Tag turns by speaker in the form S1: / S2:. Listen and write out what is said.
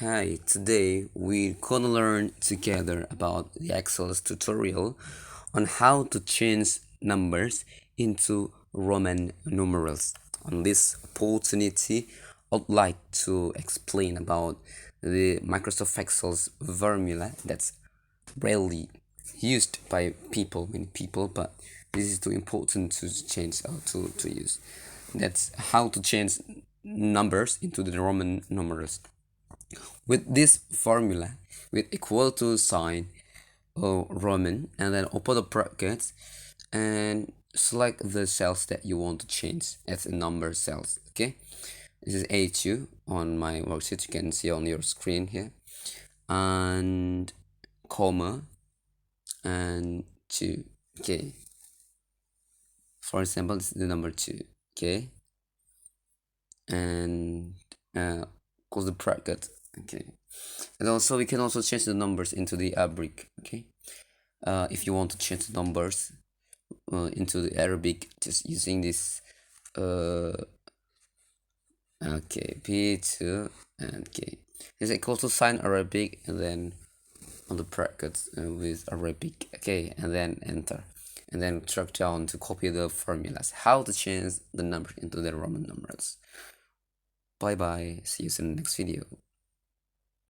S1: Hi, today we're gonna learn together about the Excel's tutorial on how to change numbers into Roman numerals. On this opportunity, I'd like to explain about the Microsoft Excel's formula that's rarely used by many people, but this is too important to change or to use. That's how to change numbers into the Roman numerals. With this formula, with equal to sign or Roman, and then open the brackets and select the cells that you want to change as a number cells. Okay, this is A2 on my worksheet. You can see on your screen here, and comma and 2. Okay, for example, this is the number 2. Okay, and close the bracket. Okay, and also we can also change the numbers into the Arabic. Okay, if you want to change the numbers into the Arabic, just using this uh okay, P2 and K is equal to sign Arabic, and then on the brackets with Arabic. Okay, and then enter, and then track down to copy the formulas how to change the number into the Roman numerals. Bye bye, see you in the next video.